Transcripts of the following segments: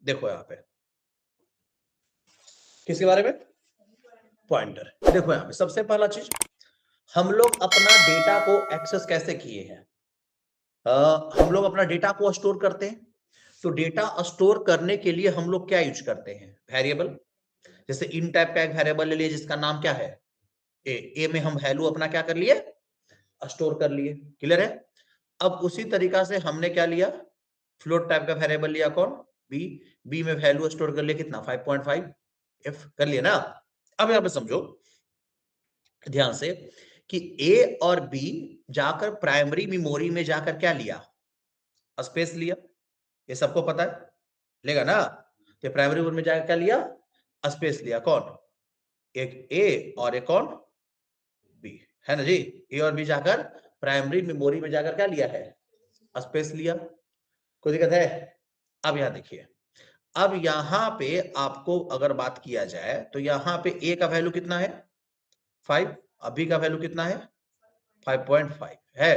देखो यहाँ पे किसके बारे में, पॉइंटर। देखो यहाँ पे सबसे पहला चीज, हम लोग अपना डेटा को एक्सेस कैसे किए हैं, हम लोग अपना डेटा को स्टोर करते हैं। तो डेटा स्टोर करने के लिए हम लोग क्या यूज करते हैं, वेरिएबल। जैसे इन टाइप का एक वेरिएबल ले लिए जिसका नाम क्या है ए में हम वैल्यू अपना क्या कर लिए, स्टोर कर लिए। क्लियर है। अब उसी तरीका से हमने क्या लिया, फ्लोट टाइप का वेरिएबल लिया, कौन, बी। बी में वैल्यू स्टोर कर लिया कितना, 5.5 एफ कर लिया ना। अब यहां पे समझो ध्यान से कि ए और बी जाकर प्राइमरी मेमोरी में जाकर क्या लिया, स्पेस लिया। ये सबको पता है, लेगा ना। तो प्राइमरी मेमोरी में जाकर क्या लिया, स्पेस लिया। कौन, एक ए और एक कौन, बी, है ना जी। ए और बी जाकर प्राइमरी मेमोरी में जाकर क्या लिया है, स्पेस लिया। कोई दिक्कत है। अब यहां देखिए, अब यहां पे आपको अगर बात किया जाए तो यहां पे ए का वैल्यू कितना है, 5। अभी का वैल्यू कितना है, 5.5 है।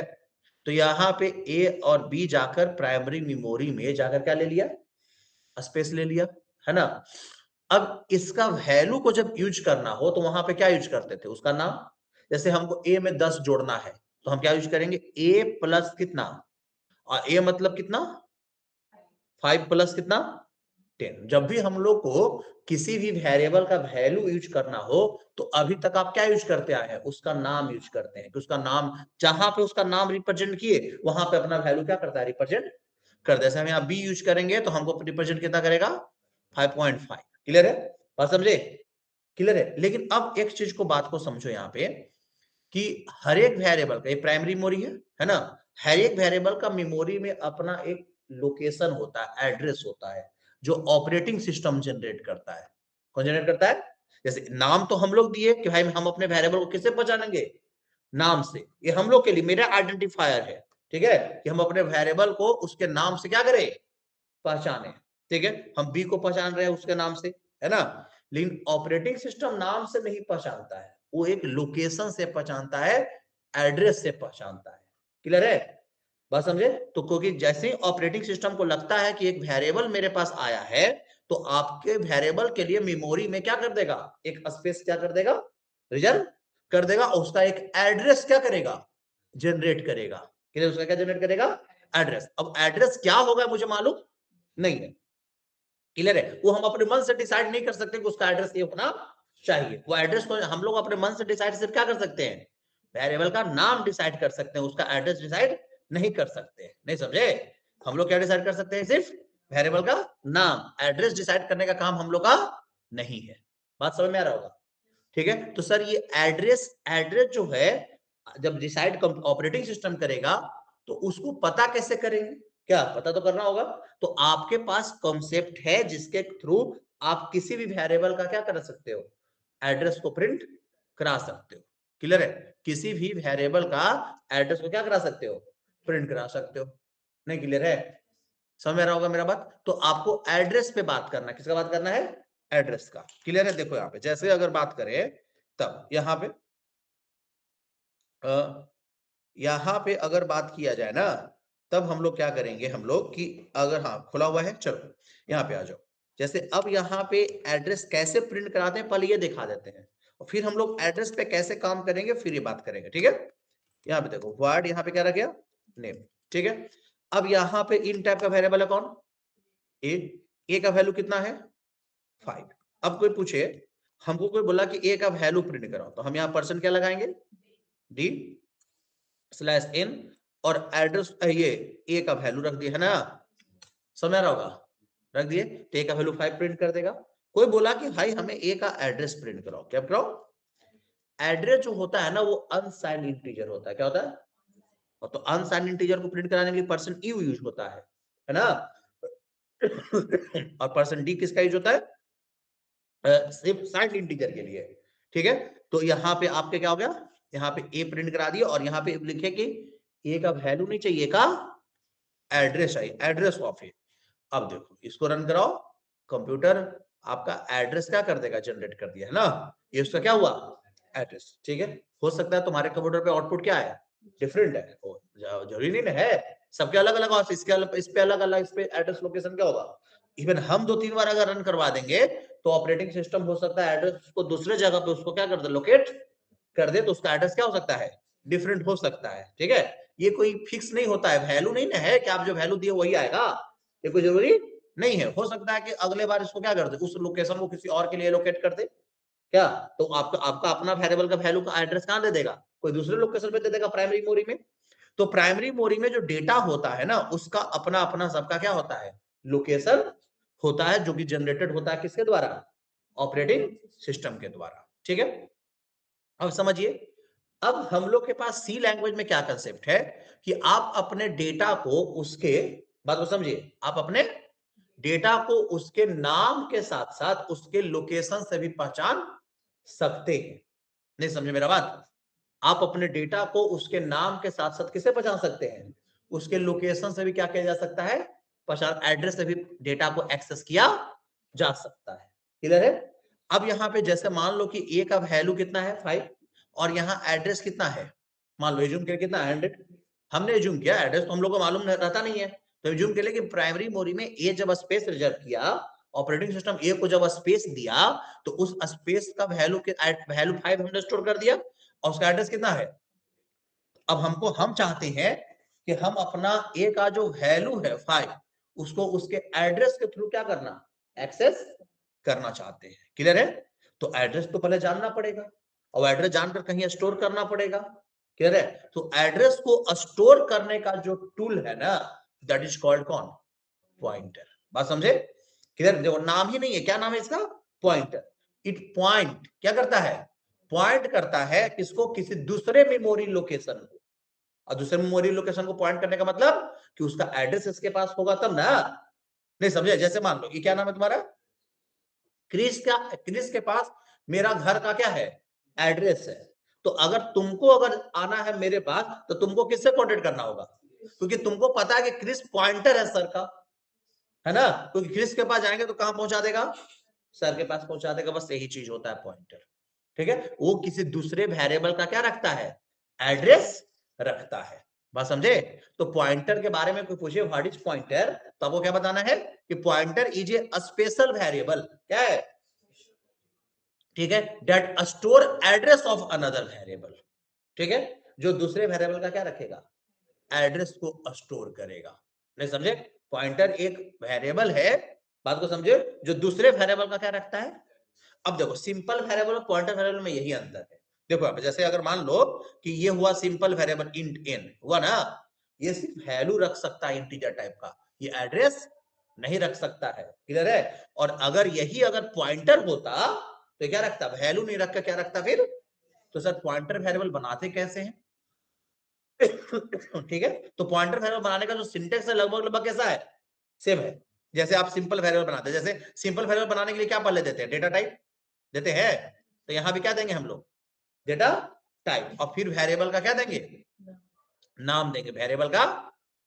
तो यहां पे ए और बी जाकर प्राइमरी मेमोरी में जाकर क्या ले लिया, स्पेस ले लिया, है ना। अब इसका वैल्यू को जब यूज करना हो तो वहां पे क्या यूज करते थे, उसका नाम। जैसे हमको ए में 10 जोड़ना है तो हम क्या यूज करेंगे, ए प्लस कितना, और ए मतलब कितना, 5 प्लस कितना, 10। जब भी हम लोग को किसी भी वेरिएबल का वैल्यू यूज करना हो तो अभी तक आप क्या यूज करते आए हैं, उसका नाम यूज करते हैं। कि उसका नाम, जहां पे उसका नाम रिप्रेजेंट किए वहां पे अपना वैल्यू क्या करता है, रिप्रेजेंट कर दे। जैसे हम यहाँ बी यूज करेंगे तो हमको रिप्रेजेंट कितना करेगा, 5.5। क्लियर है, बात समझे, क्लियर है। लेकिन अब एक चीज को, बात को समझो यहाँ पे कि हर एक वेरिएबल का, ये प्राइमरी मेमोरी है ना। हर एक वेरिएबल का मेमोरी में अपना एक लोकेशन होता है, एड्रेस होता है, जो ऑपरेटिंग सिस्टम जनरेट करता है। कौन जनरेट करता है, जैसे नाम तो हम लोग दिए कि भाई हम अपने वेरिएबल को किससे पहचानेंगे, नाम से। ये हम लोग के लिए मेरा आइडेंटिफायर है, ठीक है, कि हम अपने वेरिएबल को उसके नाम से क्या करें, पहचाने। ठीक है, हम बी को पहचान रहे हैं उसके नाम से, है ना। लेकिन ऑपरेटिंग सिस्टम नाम से नहीं पहचानता है, वो एक लोकेशन से पहचानता है, एड्रेस से पहचानता है। क्लियर है, बात समझे। तो क्योंकि जैसे ही ऑपरेटिंग सिस्टम को लगता है कि एक वेरिएबल मेरे पास आया है तो आपके वेरिएबल के लिए मेमोरी में क्या कर देगा, एक स्पेस क्या कर देगा, रिजर्व कर देगा, और उसका एक एड्रेस क्या करेगा, जनरेट करेगा। क्लियर, उसका क्या जनरेट करेगा, एड्रेस। अब एड्रेस क्या होगा मुझे मालूम नहीं है। क्लियर है, वो हम अपने मन से डिसाइड नहीं कर सकते कि उसका एड्रेस ये होना चाहिए। वो एड्रेस को हम लोग अपने मन से डिसाइड सिर्फ क्या कर सकते हैं, वेरिएबल का नाम डिसाइड कर सकते हैं, उसका एड्रेस डिसाइड नहीं कर सकते। नहीं समझे, हम लोग क्या डिसाइड कर सकते हैं, सिर्फ वेरिएबल का नाम। एड्रेस डिसाइड करने का काम हम लोग का नहीं है। बात समझ में आ रहा होगा, ठीक है। तो सर ये एड्रेस, एड्रेस जो है जब डिसाइड ऑपरेटिंग सिस्टम करेगा तो उसको पता कैसे करेंगे, क्या पता तो करना होगा। तो आपके पास कॉन्सेप्ट है जिसके थ्रू आप किसी भी वेरिएबल का क्या कर सकते हो, एड्रेस को प्रिंट करा सकते हो। क्लियर है, किसी भी वेरिएबल का एड्रेस को क्या करा सकते हो, प्रिंट करा सकते हो। नहीं क्लियर है, समझ में आ रहा होगा मेरा बात। तो आपको एड्रेस पे बात करना, किसका बात करना है, एड्रेस का। क्लियर है, देखो यहाँ पे जैसे अगर बात करें तब यहाँ पे यहाँ पे अगर बात किया जाए ना, तब हम लोग क्या करेंगे, हम लोग कि अगर, हाँ खुला हुआ है, चलो यहाँ पे आ जाओ। जैसे अब यहाँ पे एड्रेस कैसे प्रिंट कराते हैं पहले ये दिखा देते हैं, और फिर हम लोग एड्रेस पे कैसे काम करेंगे फिर ये बात करेंगे, ठीक है। यहाँ पे देखो वर्ड, यहाँ पे क्या रख गया, नेम, ठीक है। अब यहाँ पे इन टाइप का वेरिएबल है कौन, ए। ए का वैल्यू कितना है, 5। अब कोई पूछे, हमको कोई बोला कि ए का वैल्यू प्रिंट कराओ, तो हम यहाँ परसेंट क्या लगाएंगे, डी स्लैश एन, और एड्रेस ये ए का वैल्यू रख दिया है ना, समझ आ रहा होगा, रख दिए। तो ए का वैल्यू 5 प्रिंट कर देगा। कोई बोला कि भाई हमें ए का एड्रेस प्रिंट कराओ, क्या कराओ, एड्रेस जो होता है ना वो अनसाइंड इंटीजर होता है, क्या होता है, और तो अनसाइंड इंटीजर को प्रिंट कराने के लिए परसेंट यू यूज होता है ना। और परसेंट डी किसका यूज होता है, सिर्फ साइंड इंटीजर के लिए, ठीक है। तो यहाँ पे आपके क्या हो गया, यहाँ पे ए प्रिंट करा दिया, और यहाँ पे लिखे कि ए का वैल्यू नहीं चाहिए, का एड्रेस चाहिए, एड्रेस ऑफ ए। अब देखो इसको रन कराओ, कंप्यूटर आपका एड्रेस क्या कर देगा, जनरेट कर दिया है ना। ये उसका क्या हुआ, एड्रेस, ठीक है। हो सकता है तुम्हारे कंप्यूटर पे आउटपुट क्या है, डिफरेंट है, जरूरी नहीं ना है, सबके अलग अलग, इसके इस पे अलग अलग, इस पे एड्रेस लोकेशन क्या होगा, इवन हम 2-3 बार अगर रन करवा देंगे तो ऑपरेटिंग सिस्टम हो सकता है एड्रेस को दूसरे जगह पे उसको क्या कर दे, लोकेट कर दे, तो उसका एड्रेस क्या हो सकता है, डिफरेंट हो सकता है। ठीक है, ये कोई फिक्स नहीं होता है, वैल्यू नहीं ना है कि आप जो वैल्यू दिए वही आएगा, ये कोई जरूरी नहीं है। हो सकता है कि अगले बार इसको क्या कर दे, उस लोकेशन को किसी और के लिए लोकेट कर दे क्या, तो आपका आपका अपना वेरिएबल का वैल्यू का एड्रेस कहां दे देगा, कोई दूसरे लोकेशन पे दे देगा प्राइमरी मेमोरी में। तो प्राइमरी मेमोरी में जो डेटा होता है ना, उसका अपना अपना सबका क्या होता है, लोकेशन होता है, जो कि जनरेटेड होता है किसके द्वारा, ऑपरेटिंग सिस्टम के द्वारा। ठीक है, अब समझिए, अब हम लोग के पास सी लैंग्वेज में क्या कंसेप्ट है कि आप अपने डेटा को उसके, बात को समझिए, आप अपने डेटा को उसके नाम के साथ साथ उसके लोकेशन से भी पहचान सकते हैं। नहीं समझे मेरा बात, आप अपने डेटा को उसके नाम के साथ साथ किसे पहचान सकते हैं, उसके लोकेशन से भी क्या किया जा सकता है, पहचान, एड्रेस से भी डेटा को एक्सेस किया जा सकता है। क्लियर है। अब यहाँ पे जैसे मान लो कि ए का वैल्यू कितना है 5 और यहाँ एड्रेस कितना है, मान लो एज्यूम किया कितना 100, हमने एज्यूम किया, एड्रेस तो हम लोग को मालूम रहता नहीं है, तो एज्यूम के लिए कि प्राइमरी मेमोरी में ए जब स्पेस रिजर्व किया, ऑपरेटिंग सिस्टम ए को जब स्पेस दिया, तो उस स्पेस का वैल्यू 5 हमने स्टोर कर दिया और उसका एड्रेस कितना है। अब हम चाहते हैं कि हम अपना ए का जो वैल्यू है 5 उसको उसके एड्रेस के थ्रू क्या करना, एक्सेस करना चाहते हैं। क्लियर है, तो एड्रेस तो पहले जानना पड़ेगा और एड्रेस जानकर कहीं स्टोर करना पड़ेगा। क्लियर है, तो एड्रेस को स्टोर करने का जो टूल है ना, दैट इज कॉल्ड कौन, पॉइंटर। बात समझे, क्लियर, देखो नाम ही नहीं है, क्या नाम है इसका, पॉइंटर। इट पॉइंट क्या करता है, पॉइंट करता है किसको, किसी दूसरे मेमोरी लोकेशन को, और दूसरे मेमोरी लोकेशन को पॉइंट करने का मतलब कि उसका एड्रेस इसके पास होगा तब ना। नहीं समझे, जैसे मान लो ये क्या नाम है तुम्हारा, क्रिस के पास मेरा घर का क्या है, एड्रेस है, तो अगर तुमको अगर आना है मेरे पास तो तुमको किससे कांटेक्ट करना होगा, क्योंकि तुमको पता है कि क्रिस पॉइंटर है सर का, है ना, क्योंकि क्रिस के पास जाएंगे तो कहां पहुंचा देगा, सर के पास पहुंचा देगा, बस यही चीज होता है पॉइंटर। ठीक है, वो किसी दूसरे वेरिएबल का क्या रखता है, एड्रेस रखता है। बात समझे, तो पॉइंटर के बारे में कोई पूछे व्हाट इज पॉइंटर, तो आपको क्या बताना है कि pointer is a special variable, क्या है, ठीक है, that store address of another variable. ठीक है, जो दूसरे वेरिएबल का क्या रखेगा, एड्रेस को स्टोर करेगा। नहीं समझे, पॉइंटर एक वेरिएबल है, बात को समझे, जो दूसरे वेरिएबल का क्या रखता है। अब देखो सिंपल वेरिएबल और पॉइंटर वेरिएबल में यही अंतर है। देखो अब जैसे अगर मान लो कि ये हुआ सिंपल वेरिएबल इंट एन हुआ ना, ये सिर्फ वैल्यू रख सकता है इंटीजर टाइप का, ये एड्रेस नहीं रख सकता है। क्लियर है, और अगर यही अगर पॉइंटर होता तो क्या रखता, वैल्यू नहीं रख कर क्या रखता फिर, तो सर पॉइंटर वेरिएबल बनाते कैसे हैं ठीक है, तो पॉइंटर वेरिएबल बनाने का जो सिंटेक्स है लगभग लगभग कैसा है, सेम है। जैसे आप सिंपल वेरिएबल बनाते हैं, जैसे सिंपल वेरिएबल बनाने के लिए क्या पहले देते हैं, डेटा टाइप देते हैं, तो यहां भी क्या देंगे हम लोग, डेटा टाइप, और फिर वेरिएबल का क्या देंगे, नाम देंगे, वेरिएबल का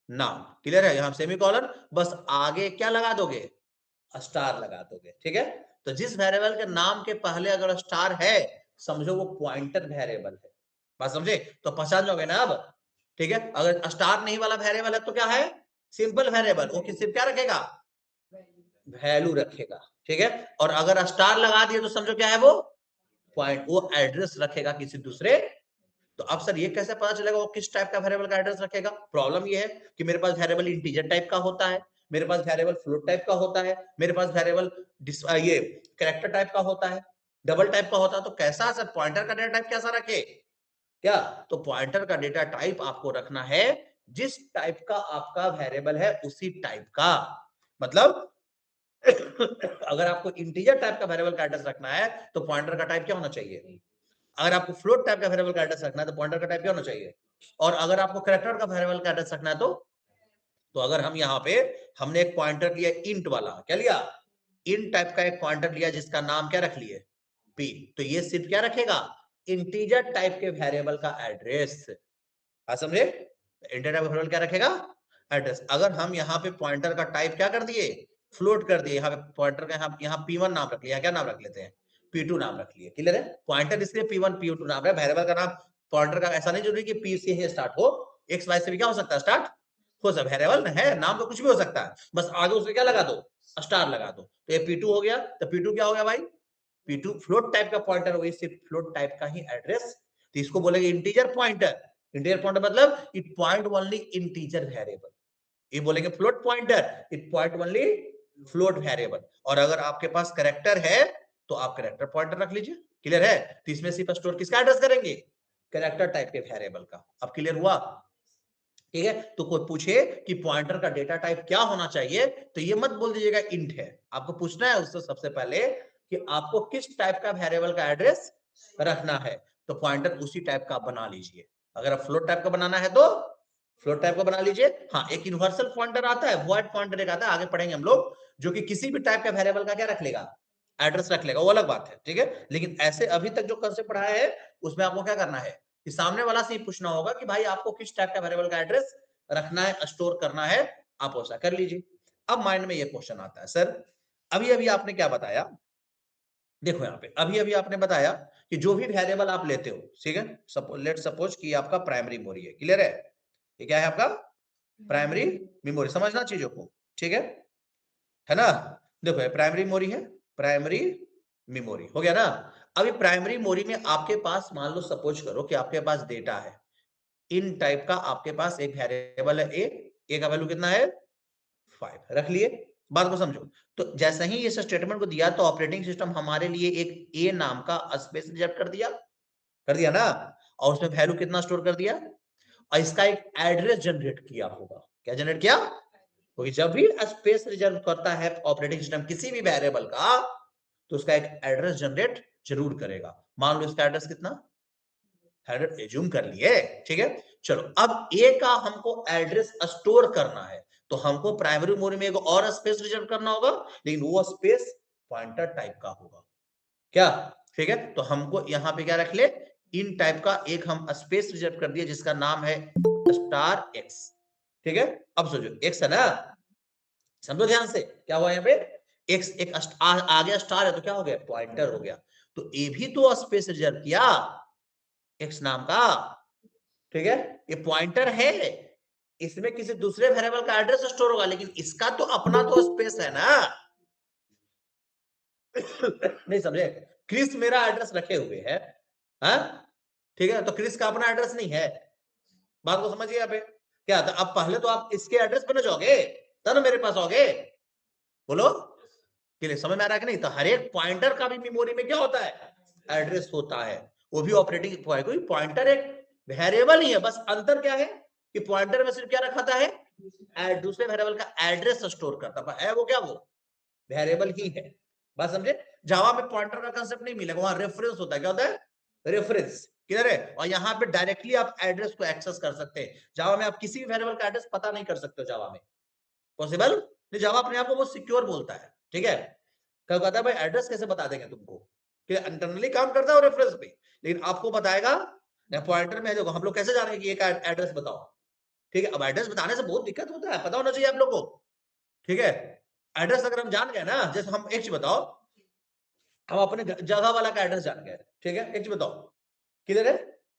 नाम। क्लियर है, यहां सेमीकोलन, बस आगे क्या लगा दोगे, स्टार लगा दोगे। ठीक है, तो जिस वेरिएबल के नाम के पहले अगर स्टार है समझो वो पॉइंटर वेरिएबल है। बात समझे, तो पहचान जाओगे ना अब। ठीक है, अगर स्टार नहीं वाला वेरिएबल है तो क्या है, सिंपल वेरिएबल, वो सिर्फ क्या रखेगा, वैल्यू रखेगा। ठीक है, और अगर स्टार लगा दिए तो समझो क्या है वो पॉइंट, वो एड्रेस रखेगा किसी दूसरे। तो अब सर ये कैसे पता चलेगा वो किस टाइप का वेरिएबल का एड्रेस रखेगा, प्रॉब्लम ये है कि मेरे पास वेरिएबल इंटीजर टाइप का होता है, मेरे पास वेरिएबल फ्लोट टाइप का होता है, मेरे पास वेरिएबल ये कैरेक्टर टाइप का होता है, डबल टाइप का होता है, तो कैसा सर पॉइंटर का डेटा टाइप कैसा रखे क्या, तो पॉइंटर का डेटा टाइप आपको रखना है जिस टाइप का आपका वेरिएबल है उसी टाइप का, मतलब अगर आपको इंटीजर टाइप का वेरिएबल का एड्रेस रखना है तो पॉइंटर का टाइप क्या होना चाहिए, अगर आपको फ्लोट टाइप का वेरिएबल का एड्रेस रखना है तो पॉइंटर का टाइप क्या होना चाहिए, और अगर आपको कैरेक्टर का वेरिएबल का एड्रेस रखना है तो अगर हम यहाँ पे हमने एक पॉइंटर लिया इंट वाला, क्या लिया, इंट टाइप का एक पॉइंटर लिया जिसका नाम क्या रख लिए पी, तो ये सिर्फ क्या रखेगा, इंटीजर टाइप के वेरिएबल का एड्रेस। समझे, इंटीजर टाइप का वेरिएबल क्या रखेगा, एड्रेस। अगर हम यहाँ पे पॉइंटर का टाइप क्या कर दिए, फ्लोट कर दिए, यहाँ पे पॉइंटर का यहाँ P1 नाम रख लिया, क्या नाम रख लेते हैं, P2 नाम रख लिए। क्लियर है, पॉइंटर इसलिए P1 P2 नाम है, वेरिएबल का नाम पॉइंटर का ऐसा नहीं जरूरी कि P से ही स्टार्ट हो, एक्स वाई से भी क्या हो सकता है स्टार्ट हो सकता है, वेरिएबल है नाम तो कुछ भी हो सकता है, बस आगे उसके क्या लगा दो स्टार लगा दो, तो ये P2 हो गया। तो P2 क्या हो गया भाई? P2 फ्लोट टाइप का पॉइंटर हो गया, सिर्फ फ्लोट टाइप का ही एड्रेस, तो इसको बोलेंगे इंटीजर पॉइंटर। इंटीजर पॉइंटर मतलब it point only integer variable, ये बोलेंगे float pointer, it point only float variable. और अगर आपके पास कैरेक्टर है तो आप कैरेक्टर पॉइंटर रख लीजिए, क्लियर है? तो इसमें सिर्फ स्टोर किसका एड्रेस करेंगे? कैरेक्टर टाइप के वेरिएबल का। अब क्लियर हुआ? ठीक है, तो कोई पूछे कि पॉइंटर का डेटा टाइप क्या होना चाहिए, तो ये मत बोल दीजिएगा इंट है, आपको पूछना है उससे सबसे पहले कि आपको किस टाइप का वेरिएबल का एड्रेस रखना है, तो पॉइंटर उसी टाइप का बना लीजिए। अगर आप फ्लोट टाइप का बनाना है तो फ्लोट टाइप का बना लीजिए। हाँ, एक यूनिवर्सल पॉइंटर आता है, वॉइड पॉइंटर एक आता है, आगे पढ़ेंगे हम लोग, जो कि किसी भी टाइप का वेरिएबल का क्या रख लेगा? एड्रेस रख लेगा, वो अलग बात है, ठीक है। लेकिन ऐसे अभी तक जो कंसेप्ट पढ़ाया है उसमें आपको क्या करना है कि सामने वाला से ही पूछना होगा कि भाई आपको किस टाइप का वेरिएबल का एड्रेस रखना है, स्टोर करना है, आप ऐसा कर लीजिए। अब माइंड में ये क्वेश्चन आता है, सर अभी अभी आपने क्या बताया, देखो यहाँ पे अभी अभी आपने बताया कि जो भी वेरिएबल आप लेते हो, ठीक है, लेट सपोज कि आपका प्राइमरी मेमोरी है, क्लियर है? ये क्या है आपका? प्राइमरी मेमोरी, समझना चीजों को, ठीक है ना? देखो प्राइमरी मेमोरी है, प्राइमरी मेमोरी हो गया ना। अभी प्राइमरी मेमोरी में आपके पास मान लो सपोज करो कि आपके पास डेटा है इन टाइप का, आपके पास एक वेरिएबल है ए का वैल्यू कितना है? 5, रख लिए। बात को समझो, तो जैसे ही इस स्टेटमेंट को दिया तो ऑपरेटिंग सिस्टम हमारे लिए एक ए नाम का स्पेस रिजर्व कर दिया ना, और उसमें वैल्यू कितना स्टोर कर दिया, और इसका एक एड्रेस जनरेट किया होगा। क्या जनरेट किया? क्योंकि जब भी स्पेस रिजर्व करता है ऑपरेटिंग सिस्टम किसी भी वेरिएबल का, तो उसका एक एड्रेस जनरेट जरूर करेगा। मान लो इसका एड्रेस कितना, 100 एज्यूम कर लिए, ठीक है। चलो अब ए का हमको एड्रेस स्टोर करना है, तो हमको प्राइमरी मेमोरी में एक और स्पेस रिजर्व करना होगा, लेकिन वो स्पेस पॉइंटर टाइप का होगा, क्या? ठीक है, तो हमको यहां पे क्या रख ले, इन टाइप का एक हम स्पेस रिजर्व कर दिया जिसका नाम है स्टार एक्स, ठीक है। अब सोचो एक्स है ना, समझो ध्यान से क्या हुआ यहाँ पे, एक्स एक आगे स्टार है तो क्या हो गया? पॉइंटर हो गया। तो ए भी तो स्पेस रिजर्व किया एक्स नाम का, ठीक है, ये पॉइंटर है, इसमें किसी दूसरे वेरिएबल का एड्रेस स्टोर होगा, लेकिन इसका तो अपना तो स्पेस है ना। नहीं समझे? क्रिस मेरा एड्रेस रखे हुए है, हाँ ठीक है, तो क्रिस का अपना एड्रेस नहीं है। बात को समझिए यहाँ पे क्या था, अब पहले तो आप इसके एड्रेस पे ना जाओगे तब ना मेरे पास आओगे, बोलो क्लियर? समझ में आ रहा है कि नहीं? तो हर एक पॉइंटर का भी मेमोरी में क्या होता है? एड्रेस होता है, वो भी ऑपरेटिंग कोई पॉइंटर एक वेरिएबल ही है, बस अंतर क्या है कि पॉइंटर में सिर्फ क्या रखा है, दूसरे वेरिएबल का एड्रेस स्टोर करता है, वो क्या वो वेरिएबल ही है। बात समझे? जावा में पॉइंटर का कंसेप्ट नहीं मिलेगा, वहां रेफरेंस होता है, क्या होता है? रेफरेंस, क्लियर है? और यहाँ पे डायरेक्टली आप एड्रेस को एक्सेस कर सकते हैं। जावा में आप किसी भी वेरिएबल का एड्रेस पता नहीं कर सकते हो, जावा में पॉसिबल नहीं, जावा अपने आप को वो सिक्योर बोलता है, ठीक है। क्या कहता है भाई एड्रेस कैसे बता देंगे तुमको, कि इंटरनली काम करता है रेफरेंस पे, लेकिन आपको बताएगा पॉइंटर में। देखो हम लोग कैसे जानेंगे कि एक एड्रेस बताओ, ठीक है। अब एड्रेस बताने से बहुत दिक्कत होता है, पता होना चाहिए आप लोग को, ठीक है। एड्रेस अगर हम जान गए ना, जैसे हम एक चीज बताओ, हम अपने जगह वाला का एड्रेस जान गए, ठीक है, एक चीज बताओ, क्लियर है?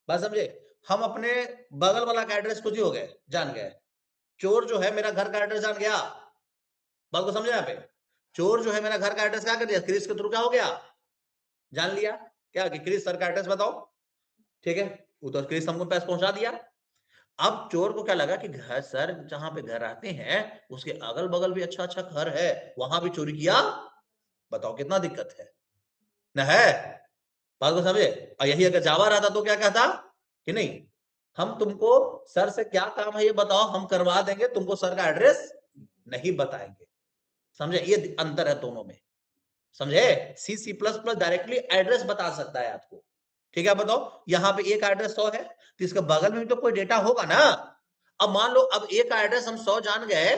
बात समझे? हम अपने बगल वाला का एड्रेस कुछ ही हो गए जान गए, चोर जो है मेरा घर का एड्रेस जान गया, बात को समझे? यहाँ पे चोर जो है मेरा घर का एड्रेस क्या कर दिया, क्रिस के थ्रू क्या हो गया, जान लिया क्या कि क्रिस सर का एड्रेस बताओ, ठीक है, वो तो क्रिस हमको पास पहुंचा दिया। अब चोर को क्या लगा कि घर सर जहां पे घर आते हैं उसके अगल बगल भी अच्छा अच्छा घर है, वहां भी चोरी किया, बताओ कितना दिक्कत है ना, है? बात को समझे? और यही अगर जावा रहता तो क्या कहता कि नहीं, हम तुमको सर से क्या काम है ये बताओ, हम करवा देंगे, तुमको सर का एड्रेस नहीं बताएंगे। समझे? ये अंतर है दोनों में, समझे? C C plus plus directly address बता सकता है आपको, ठीक है। बताओ यहाँ पे एक एड्रेस 100 है, तो इसके बगल में भी तो कोई डेटा होगा ना। अब मान लो अब एक का एड्रेस हम 100 जान गए,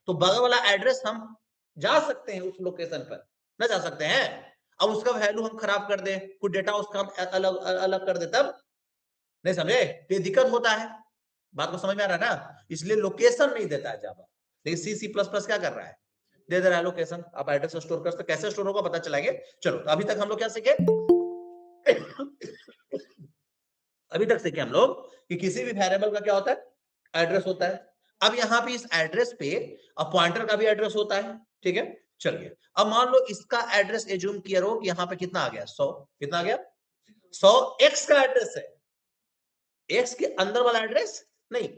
तो बगल वाला एड्रेस हम जा सकते हैं उस लोकेशन पर, ना जा सकते हैं? अब उसका वैल्यू हम खराब कर दें, कुछ डेटा उसका हम अलग अलग कर दे, तब नहीं समझे? तो ये दिक्कत होता है। बात को समझ में आ रहा है ना? इसलिए लोकेशन नहीं देता है जावा, लेकिन सी सी प्लस प्लस क्या कर रहा है, दे दे रहा है लोकेशन, आप एड्रेस स्टोर कर सकते, कैसे स्टोर होगा पता चलाएंगे। चलो तो अभी तक हम लोग क्या सीखे, अभी तक सीखे हम लोग कि किसी भी वेरिएबल का क्या होता है, एड्रेस होता है। अब यहाँ पे इस एड्रेस पे अब पॉइंटर का भी एड्रेस होता है, ठीक है। चलिए अब मान लो इसका एड्रेस एज्यूम किया रहो कि यहां पे कितना आ गया 100, कितना आ गया 100 एक्स का एड्रेस है, एक्स के अंदर वाला एड्रेस नहीं।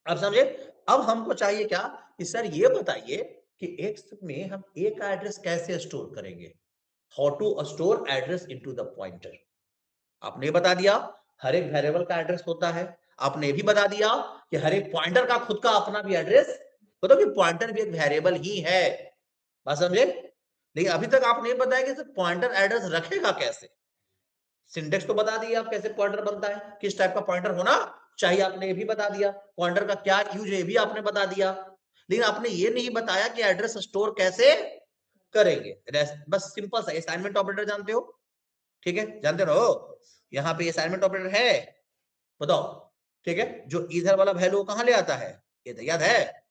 अब समझे, अब हमको चाहिए क्या कि सर ये बताइए कि एक्स में हम ए का एड्रेस कैसे स्टोर करेंगे, how to store address into the pointer. आपने बता दिया हर एक वेरिएबल का एड्रेस होता है, आपने भी बता दिया कि हर एक पॉइंटर का खुद का अपना भी एड्रेस, मतलब कि पॉइंटर भी एक वेरिएबल ही है, बात समझे। लेकिन अभी तक आपने ये बताया कि पॉइंटर एड्रेस रखेगा कैसे, सिंटेक्स तो बता दिया आप कैसे पॉइंटर बनता है, किस टाइप का पॉइंटर होना चाहिए आपने ये भी बता दिया, पॉइंटर का क्या यूज है ये भी आपने बता दिया, लेकिन आपने ये नहीं बताया कि एड्रेस स्टोर कैसे करेंगे। बस सिंपल सा असाइनमेंट ऑपरेटर जानते हो, ठीक है, जानते रहो, यहाँ पे असाइनमेंट ऑपरेटर है, बताओ, ठीक है, जो इधर वाला वैल्यू कहां ले आता है, ये तो याद है,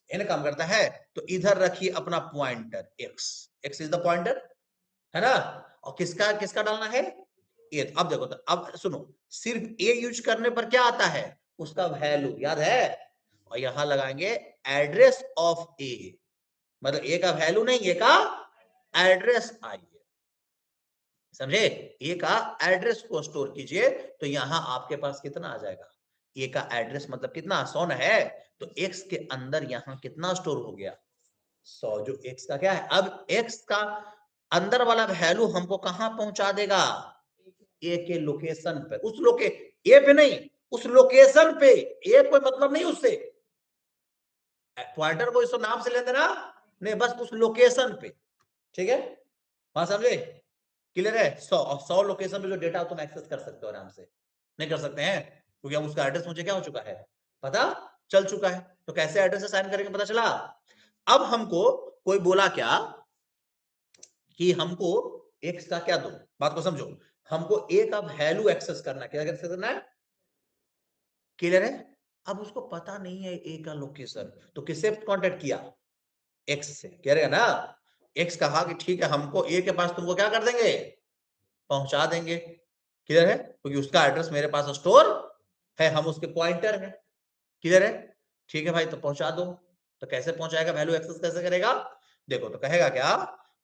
एन काम करता है, तो इधर रखिए अपना pointer x, x is the pointer, है ना, और किसका किसका डालना है ए। अब देखो, तो अब सुनो, सिर्फ ए यूज करने पर क्या आता है, उसका वैल्यू याद है, और यहां लगाएंगे एड्रेस ऑफ ए, मतलब ए का वैल्यू नहीं, ए का एड्रेस आइए, समझे, ए का एड्रेस को स्टोर कीजिए, तो यहां आपके पास कितना आ जाएगा, ए का एड्रेस मतलब कितना 100 है, तो एक्स के अंदर यहां कितना स्टोर हो गया 100, जो एक्स का क्या है, अब एक्स का अंदर वाला वैल्यू हमको कहां पहुंचा देगा, ए के लोकेशन पे, उस ए पे नहीं, उस लोकेशन पे, ए कोई मतलब नहीं उससे, पॉइंटर को इसको नाम से ले देना नहीं, बस उस लोकेशन पे, ठीक है, वहां समझे, क्लियर है, 100 लोकेशन पे जो डेटा तुम एक्सेस कर सकते हो आराम से, नहीं कर सकते हैं क्योंकि अब उसका एड्रेस मुझे क्या हो चुका है, पता चल चुका है, तो कैसे एड्रेस असाइन करेंगे पता चला। अब हमको कोई बोला क्या कि हमको एक्स का क्या दो, बात को समझो, हमको ए का वैल्यू एक्सेस करना, क्या एक्सेस करना है, क्लियर है, अब उसको पता नहीं है ए का लोकेशन, तो किससे कांटेक्ट किया, एक्स से, कह रहे ना, एक्स कहा कि ठीक है हमको ए के पास तुमको क्या कर देंगे, पहुंचा देंगे, क्लियर है, क्योंकि उसका एड्रेस मेरे पास स्टोर है, हम उसके पॉइंटर हैं, क्लियर है, ठीक है भाई, तो पहुंचा दो, तो कैसे पहुंचाएगा, वैल्यू एक्सेस कैसे करेगा, देखो तो कहेगा क्या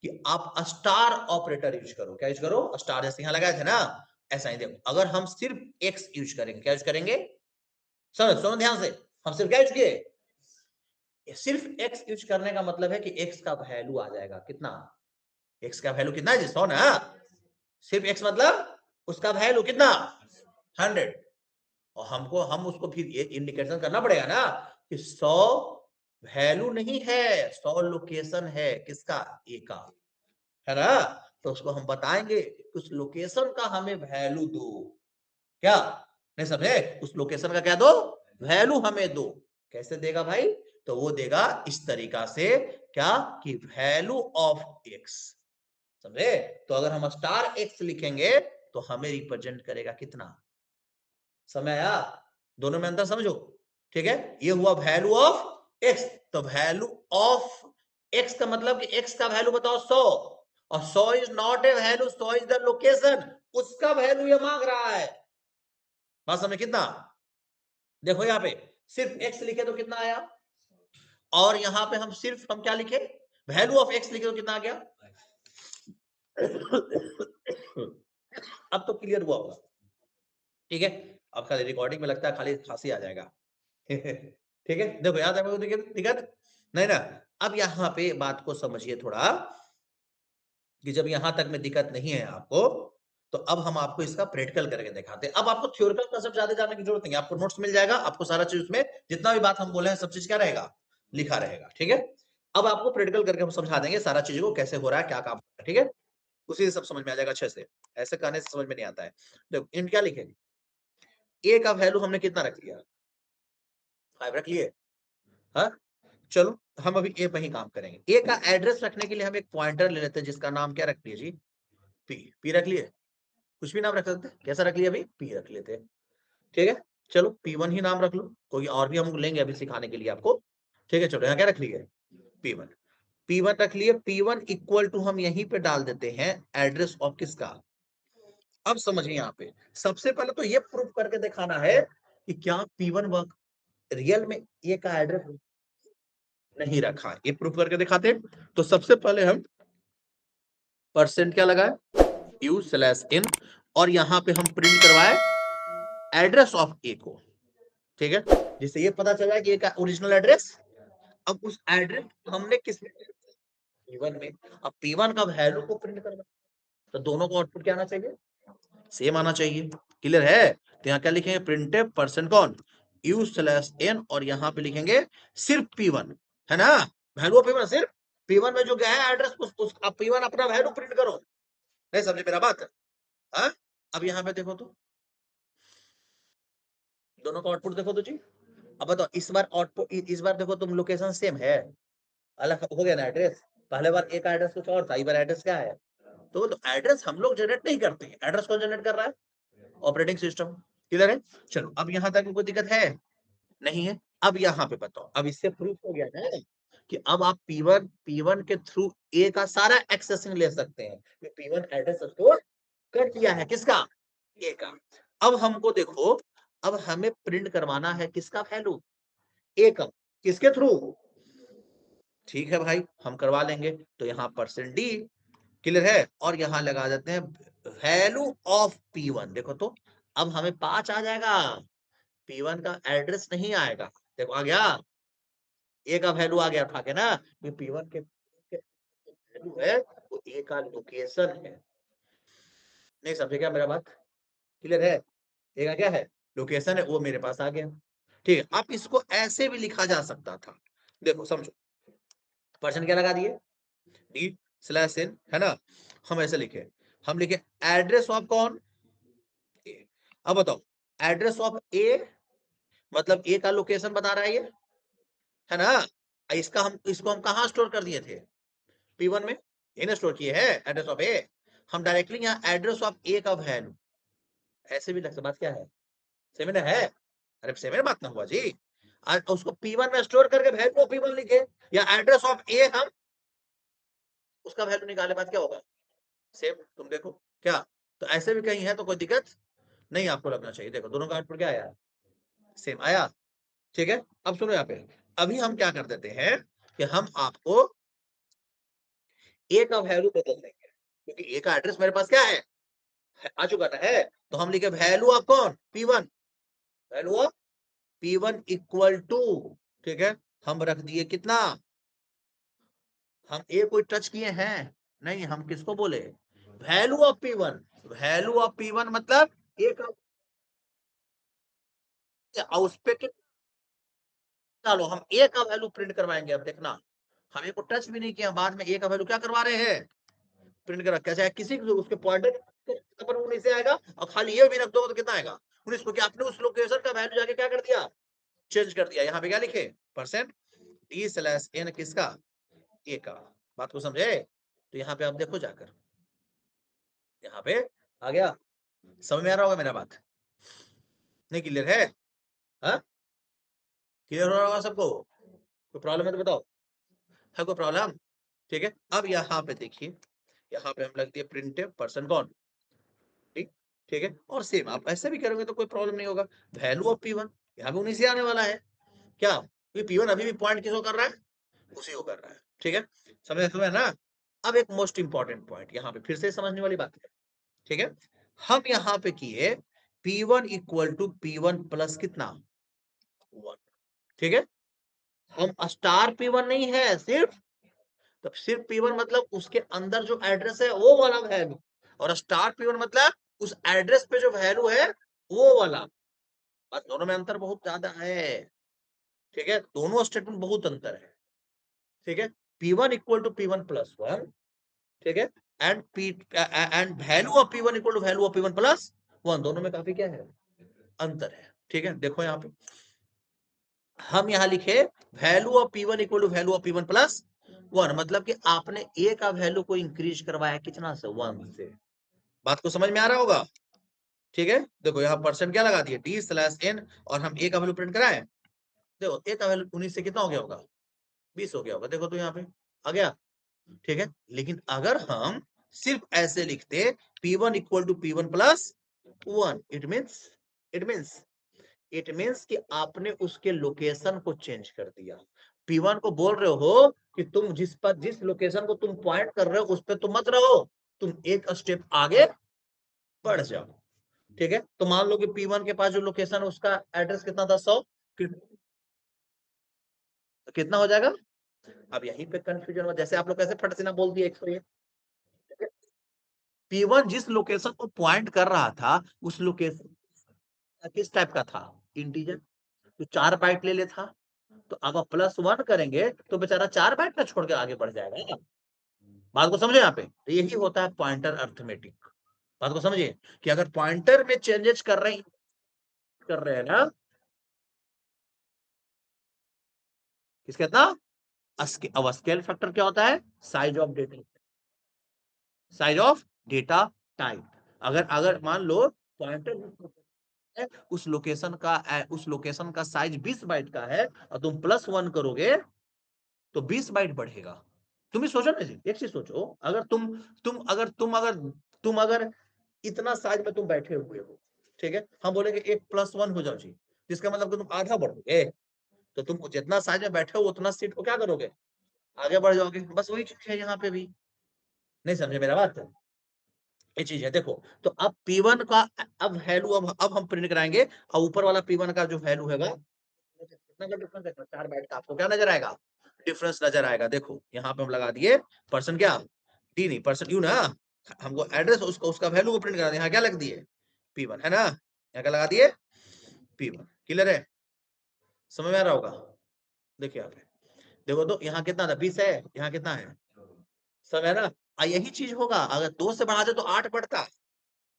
कि आप स्टार ऑपरेटर यूज करो, क्या यूज करो, स्टार, जैसे यहां लगाए थे ना, ऐसा ही देखो, अगर हम सिर्फ एक्स यूज करेंगे, क्या यूज करेंगे, सुनो सुनो ध्यान से, हम सिर्फ क्या यूज किए, सिर्फ एक्स यूज करने का मतलब है कि एक्स का वैल्यू आ जाएगा कितना, एक्स का वैल्यू कितना है जी 100 ना, सिर्फ एक्स मतलब उसका वैल्यू कितना 100, और हमको हम उसको फिर ये इंडिकेशन करना पड़ेगा ना कि 100 वैल्यू नहीं है, 100 लोकेशन है, किसका, ए का, है ना, तो उसको हम बताएंगे उस लोकेशन का हमें वैल्यू दो, क्या, नहीं समझे, उस लोकेशन का क्या दो, वैल्यू हमें दो, कैसे देगा भाई, तो वो देगा इस तरीका से, क्या कि वैल्यू ऑफ एक्स, समझे, तो अगर हम स्टार एक्स लिखेंगे तो हमें रिप्रेजेंट करेगा कितना, समय आया, दोनों में अंतर समझो, ठीक है, ये हुआ वैल्यू ऑफ एक्स, तो वैल्यू ऑफ एक्स का मतलब कि एक्स का वैल्यू बताओ 100, और 100 is not a value, 100 is the location, उसका वैल्यू ये मांग रहा है, बात समझ कितना, देखो यहाँ पे सिर्फ एक्स लिखे तो कितना आया, और यहाँ पे हम सिर्फ हम क्या लिखे, वैल्यू ऑफ एक्स लिखे तो कितना आ गया, अब तो क्लियर हुआ होगा, ठीक है, अब खाली रिकॉर्डिंग में लगता है खाली खांसी आ जाएगा, ठीक है, देखो याद है दिक्कत दिक्कत नहीं ना, अब यहाँ पे बात को समझिए थोड़ा, कि जब यहाँ तक में दिक्कत नहीं है आपको, तो अब हम आपको इसका प्रैक्टिकल करके दिखाते हैं, अब आपको थ्योरिटिकल कांसेप्ट ज्यादा जानने की जरूरत नहीं है, आपको नोट्स मिल जाएगा, आपको सारा चीज उसमें जितना भी बात हम बोले हैं सब चीज क्या रहेगा, लिखा रहेगा, ठीक है, अब आपको प्रैक्टिकल करके हम समझा देंगे सारा चीज को कैसे हो रहा है, क्या काम हो रहा है, ठीक है, उसी से सब समझ में आ जाएगा अच्छे से, ऐसे कहने से समझ में नहीं आता है, देखो इन क्या लिखेंगे, ए का वैल्यू हमने कितना रख लिया, 5 रख लिए, हाँ, चलो हम अभी ए पे ही काम करेंगे, ए का एड्रेस रखने के लिए हम एक पॉइंटर ले लेते हैं जिसका नाम क्या रख लिया जी, पी, पी रख लिए, कुछ भी नाम रख सकते हैं, कैसा रख लिया अभी, पी रख लेते हैं, ठीक है, चलो P1 ही नाम रख लो, कोई और भी हम लेंगे अभी सिखाने के लिए आपको, ठीक है, चलो यहाँ क्या रख लिए P1, P1 रख लिए, P1 इक्वल टू हम यहीं पे डाल देते हैं एड्रेस ऑफ किसका, अब समझिए यहाँ पे सबसे पहले तो ये प्रूफ करके दिखाना है कि क्या P1 वर्क रियल में ए का एड्रेस नहीं रखा। ये प्रूफ करके दिखाते हैं। तो सबसे पहले हम परसेंट क्या लगाए, यू स्लैश इन, और यहां पे हम प्रिंट करवाए एड्रेस ऑफ ए को, ठीक है, जिससे ये पता चला कि एक ओरिजिनल एड्रेस। अब उस एड्रेस हमने किस P1 में, अब P1 का वैल्यू को प्रिंट करना, तो दोनों को आउटपुट क्या आना चाहिए, सेम आना चाहिए। क्लियर है? तो यहाँ क्या लिखेंगे, प्रिंटफ परसेंट कौन, यू स्लैश एन, और यहाँ पे लिखेंगे सिर्फ P1, है ना, वैल्यू P1 सिर्फ P1 में जो गया है एड्रेस, उस P1 अपना वैल्यू प्रिंट करो। नहीं समझे मेरा बात? हाँ, अब यहाँ पे देखो तो दोनों का आउटपुट देखो तो जी। अब बताओ इस बार आउटपुट, इस बार देखो तुम लोकेशन सेम है, अलग हो गया ना एड्रेस। पहले बार एक एड्रेस कुछ और था, इस बार एड्रेस क्या है, तो एड्रेस हम लोग जनरेट नहीं करते, एड्रेस कौन जनरेट कर रहा है, ऑपरेटिंग सिस्टम। क्लियर है? चलो अब यहाँ तक कोई दिक्कत है नहीं है। अब यहाँ पे बताओ, अब इससे प्रूफ हो गया ना कि अब आप P1 के थ्रू ए का सारा एक्सेसिंग ले सकते हैं। P1 एड्रेस स्टोर कर दिया है किसका, ए का। अब हमको देखो, अब हमें प्रिंट करवाना है किसका वैल्यू, ए का, किसके थ्रू, ठीक है भाई हम करवा लेंगे। तो यहाँ परसेंट डी, क्लियर है, और यहाँ लगा देते हैं वैल्यू ऑफ P1। देखो तो अब हमें 5 आ जाएगा, P1 का एड्रेस नहीं आएगा। देखो आ गया, ए का वैल्यू आ गया उठा के ना, ये P1 के वैल्यू है, वो ए का लोकेशन है। नहीं समझे क्या मेरा बात? क्लियर है? ए का क्या है, लोकेशन है, वो मेरे पास आ गया। ठीक है, अब इसको ऐसे भी लिखा जा सकता था, देखो समझो, परसेंट क्या लगा दिए, डी स्लैश इन, है ना, हम ऐसे लिखे, हम लिखे एड्रेस ऑफ कौन, ए। अब बताओ एड्रेस ऑफ ए मतलब ए का लोकेशन बता रहा है ये, है ना, इसको हम कहाँ स्टोर कर दिए थे, P1 में, इन्हें स्टोर किए हैं एड्रेस ऑफ ए। हम डायरेक्टली यहाँ एड्रेस ऑफ ए का वैल्यू, ऐसे भी लगता, बात क्या है, सेवन है, अरे सेवन बात ना हुआ जी। उसको P1 में स्टोर करके वैल्यू P1 लिखे, या एड्रेस ऑफ ए हम उसका वैल्यू निकाले, बात क्या होगा, सेम। तुम देखो क्या, तो ऐसे भी कहीं है तो कोई दिक्कत नहीं आपको लगना चाहिए। देखो दोनों का आउटपुट क्या आया, सेम आया। ठीक है, अब सुनो यहाँ पे, अभी हम क्या कर देते हैं कि हम आपको ए का वैल्यू बदल देंगे, क्योंकि ए का एड्रेस मेरे पास क्या है, आ चुका ना है। तो हम लिखे वैल्यू ऑफ कौन, P1, value of P1 equal to, ठीक है, हम रख दिए कितना, हम ए को टच किए हैं नहीं, हम किसको बोले, value of P1, value of P1 मतलब ए का, उस पे चलो हम ए का वैल्यू प्रिंट करवाएंगे। अब देखना, हम ए को टच भी नहीं किया, बाद में ए का वैल्यू क्या करवा रहे हैं, प्रिंट कर रखा है। चाहे किसी को उसके पॉइंटर पर 19 से आएगा, और खाली ये भी रख दोगे तो कितना आएगा, 19 को, कि आपने उस लोकेशन का वैल्यू जाके क्या कर दिया, चेंज कर दिया। यहाँ पे क्या लिखे, परसेंट डी स्लैश एन किसका, ए का। बात को समझे? तो यहाँ पे आप देखो जाकर, यहाँ पे आ गया, समझ में आ रहा होगा मेरा बात, नहीं क्लियर है? हाँ, क्लियर हो रहा होगा सबको? कोई प्रॉब्लम है तो बताओ, है कोई प्रॉब्लम? ठीक है, अब यहाँ पे देखिए, यहाँ पे हम लग दिए प्रिंट पर्सन कौन, ठीक, ठीक है, और सेम आप ऐसे भी करोगे तो कोई प्रॉब्लम नहीं होगा। वैल्यू ऑफ P1 यहाँ पे 19 से आने वाला है क्या, क्योंकि P1 अभी भी पॉइंट किसको कर रहा है, उसी को कर रहा है। ठीक है, समझ ना। अब एक मोस्ट इंपॉर्टेंट पॉइंट यहाँ पे फिर से समझने वाली बात है, ठीक है, हम यहाँ पे किए P1 equal to P1 plus कितना, 1, ठीक है, हम स्टार P1 नहीं है सिर्फ, तो सिर्फ P1 मतलब उसके अंदर जो एड्रेस है वो वाला वैल्यू, और स्टार P1 मतलब उस एड्रेस पे जो वैल्यू है वो वाला। बस दोनों में अंतर बहुत ज्यादा है, ठीक है, दोनों स्टेटमेंट बहुत अंतर है। ठीक है, P1 equal to P1 plus 1, ठीक है, and value of P1 equal to value of P1 plus 1, दोनों में काफी क्या है, अंतर है। ठीक है, देखो यहाँ पे हम यहाँ लिखे value of P1 equal to value of P1 plus 1, मतलब कि आपने ए का वैल्यू को इंक्रीज करवाया कितना से, 1 से। बात को समझ में आ रहा होगा? ठीक है, देखो यहाँ परसेंट क्या लगा दिए, डी स्लैश एन, और हम ए का वैल्यू प्रिंट कराए। देखो ए का वैल्यू 19 से कितना हो गया होगा, 20 हो गया होगा। देखो तो यहाँ पे आ गया, ठीक है, लेकिन अगर हम सिर्फ ऐसे लिखते P1 equal to P1 plus 1, it means कि आपने उसके लोकेशन को चेंज कर दिया। P1 को बोल रहे हो कि तुम जिस लोकेशन को तुम पॉइंट कर रहे हो उस पे तुम मत रहो, तुम एक स्टेप आगे बढ़ जाओ। ठीक है, तो मान लो कि P1 के पास जो लोकेशन है उसका एड्रेस कितना था, 100, तो कितना हो जाएगा? अब यहीं पे कंफ्यूजन हो, जैसे आप लोग कैसे फट से ना बोल दिए 101। P1 जिस लोकेशन को पॉइंट कर रहा था उस लोकेशन किस टाइप का था, इंटीजर, तो 4 बाइट ले था, तो अब आप +1 करेंगे तो बेचारा 4 बाइट ना छोड़ के आगे बढ़ जाएगा ना। बात को समझे यहाँ पे, तो यही होता है पॉइंटर अर्थमेटिक। बात को समझिए कि अगर पॉइंटर में चेंजेस कर रहे हैं ना, किसके था, अब स्केल फैक्टर क्या होता है, size of data, size of data type. अगर अगर मान लो पॉइंटर उस लोकेशन का साइज 20 बाइट का है और तुम +1 करोगे तो 20 बाइट बढ़ेगा। तुम ही सोचो ना जी, एक चीज सोचो, अगर तुम अगर इतना साइज में तुम बैठे हुए हो, ठीक है, हम बोलेंगे 1+1 हो जाओ जी, जिसका मतलब कि तुम आधा बढ़ोगे, तो तुम जितना साइज में बैठे हो उतना सीट को क्या करोगे, आगे बढ़ जाओगे। बस वही चीज है यहाँ पे भी, नहीं समझे मेरा बात? ये चीज है, देखो, तो अब P1 का अब वैल्यू अब हम प्रिंट कराएंगे और ऊपर वाला P1 का जो वैल्यू है कितना का डिफरेंस है, 4 बाइट का, आपको क्या नजर आएगा, डिफरेंस नजर आएगा। देखो यहाँ पे हम लगा दिए पर्सन क्या, डी नहीं पर्सन यू ना, हमको एड्रेस उसका उसका वैल्यू को प्रिंट करा दिया, यहाँ क्या लग दिए P1 है ना, यहाँ क्या लगा दिए P1। क्लियर है, समझ में आ रहा होगा? देखिए यहाँ पे, देखो तो यहाँ कितना था, 20 है, यहाँ कितना है, सब है ना। यही चीज होगा अगर 2 से बढ़ा दे तो 8 बढ़ता,